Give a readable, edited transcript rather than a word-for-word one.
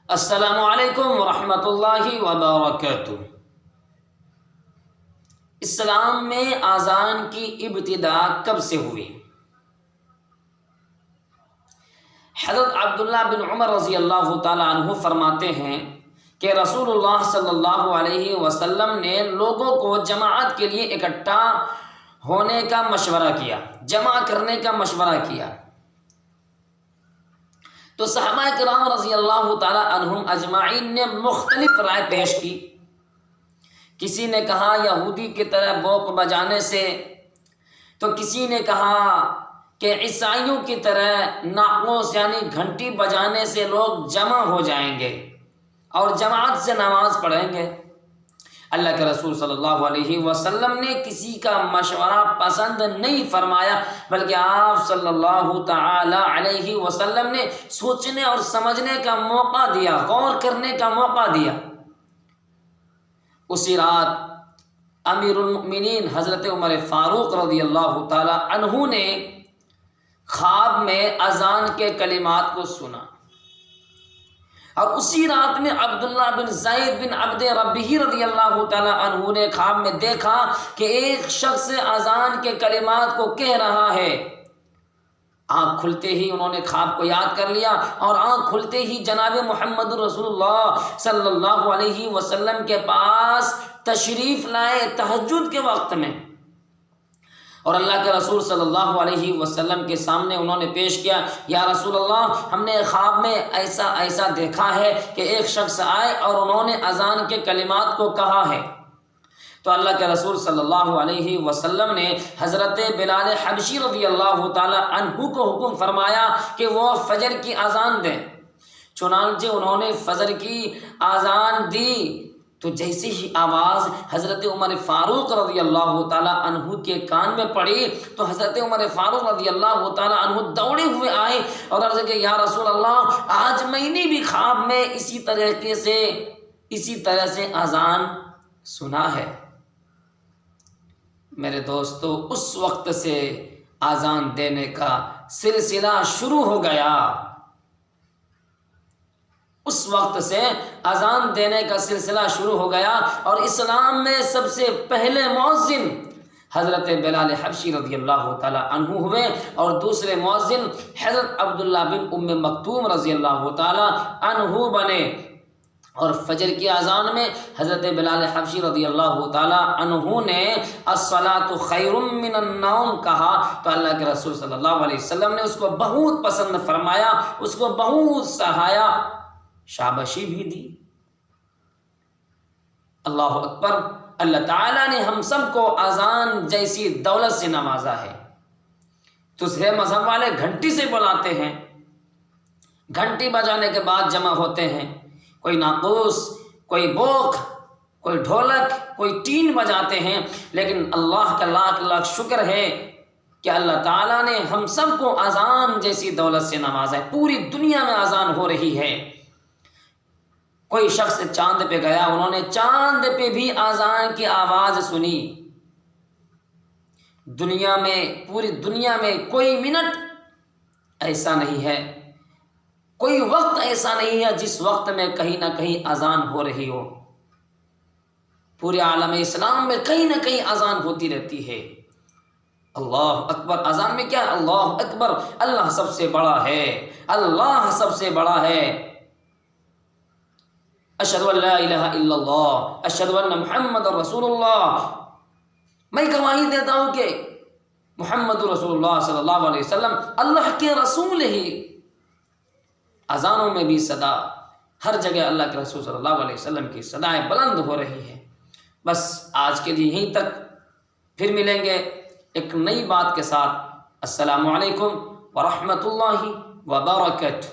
السلام علیکم ورحمۃ اللہ وبرکاتہ۔ اسلام میں اذان کی ابتداء کب سے ہوئی؟ حضرت عبداللہ بن عمر رضی اللہ تعالیٰ عنہ فرماتے ہیں کہ رسول اللہ صلی اللہ علیہ وسلم نے لوگوں کو جماعت کے لیے اکٹھا ہونے کا مشورہ کیا، جمع کرنے کا مشورہ کیا، تو صحابہ کرام رضی اللہ تعالیٰ عنہم اجمعین نے مختلف رائے پیش کی۔ کسی نے کہا یہودی کی طرح بوق بجانے سے، تو کسی نے کہا کہ عیسائیوں کی طرح ناقوس یعنی گھنٹی بجانے سے لوگ جمع ہو جائیں گے اور جماعت سے نماز پڑھیں گے۔ اللہ کے رسول صلی اللہ علیہ وسلم نے کسی کا مشورہ پسند نہیں فرمایا، بلکہ آپ صلی اللہ تعالی علیہ وسلم نے سوچنے اور سمجھنے کا موقع دیا، غور کرنے کا موقع دیا۔ اسی رات امیر المؤمنین حضرت عمر فاروق رضی اللہ تعالی عنہ نے خواب میں اذان کے کلمات کو سنا، اور اسی رات میں عبداللہ بن زید بن عبد ربہ رضی اللہ تعالی عنہ نے خواب میں دیکھا کہ ایک شخص اذان کے کلمات کو کہہ رہا ہے۔ آنکھ کھلتے ہی انہوں نے خواب کو یاد کر لیا، اور آنکھ کھلتے ہی جناب محمد رسول اللہ صلی اللہ علیہ وسلم کے پاس تشریف لائے تہجد کے وقت میں، اور اللہ کے رسول صلی اللہ علیہ وسلم کے سامنے انہوں نے پیش کیا، یا رسول اللہ، ہم نے خواب میں ایسا ایسا دیکھا ہے کہ ایک شخص آئے اور انہوں نے اذان کے کلمات کو کہا ہے۔ تو اللہ کے رسول صلی اللہ علیہ وسلم نے حضرت بلال حبشی رضی اللہ تعالی عنہ کو حکم فرمایا کہ وہ فجر کی اذان دیں۔ چنانچہ انہوں نے فجر کی اذان دی، تو جیسے ہی آواز حضرت عمر فاروق رضی اللہ تعالی عنہ کے کان میں پڑی، تو حضرت عمر فاروق رضی اللہ تعالی عنہ دوڑے ہوئے آئے اور عرض کہ یا رسول اللہ، آج میں نے بھی خواب میں اسی طرح سے اذان سنا ہے۔ میرے دوستو، اس وقت سے اذان دینے کا سلسلہ شروع ہو گیا، اس وقت سے اذان دینے کا سلسلہ شروع ہو گیا، اور اسلام میں سب سے پہلے مؤذن حضرت بلال حبشی رضی اللہ تعالی عنہ ہوئے، اور دوسرے مؤذن حضرت عبداللہ بن ام مکتوم رضی اللہ تعالی عنہ بنے، اور فجر کی اذان میں حضرت بلال حبشی رضی اللہ تعالی عنہ نے الصلاۃ خیر من النوم کہا، تو اللہ کے رسول صلی اللہ علیہ وسلم نے اس کو بہت پسند فرمایا، اس کو بہت سراہا، شاباشی بھی دی۔ اللہ اکبر! اللہ تعالیٰ نے ہم سب کو اذان جیسی دولت سے نوازا ہے۔ دوسرے مذہب والے گھنٹی سے بلاتے ہیں، گھنٹی بجانے کے بعد جمع ہوتے ہیں، کوئی ناقوس، کوئی بوق، کوئی ڈھولک، کوئی ٹین بجاتے ہیں، لیکن اللہ کا لاکھ لاکھ شکر ہے کہ اللہ تعالیٰ نے ہم سب کو اذان جیسی دولت سے نوازا ہے۔ پوری دنیا میں اذان ہو رہی ہے۔ کوئی شخص چاند پہ گیا، انہوں نے چاند پہ بھی اذان کی آواز سنی۔ دنیا میں، پوری دنیا میں کوئی منٹ ایسا نہیں ہے، کوئی وقت ایسا نہیں ہے جس وقت میں کہیں نہ کہیں اذان ہو رہی ہو۔ پورے عالم اسلام میں کہیں نہ کہیں اذان ہوتی رہتی ہے۔ اللہ اکبر! اذان میں کیا ہے؟ اللہ اکبر! اللہ سب سے بڑا ہے، اللہ سب سے بڑا ہے۔ اشہد ان لا الہ الا اللہ، اشہد ان محمد رسول اللہ۔ میں گواہی دیتا ہوں کہ محمد رسول اللہ صلی اللہ علیہ وسلم اللہ کے رسول ہی۔ اذانوں میں بھی صدا، ہر جگہ اللہ کے رسول صلی اللہ علیہ وسلم کی صدائیں بلند ہو رہی ہیں۔ بس آج کے لیے یہیں تک، پھر ملیں گے ایک نئی بات کے ساتھ۔ السلام علیکم ورحمۃ اللہ وبرکاتہ۔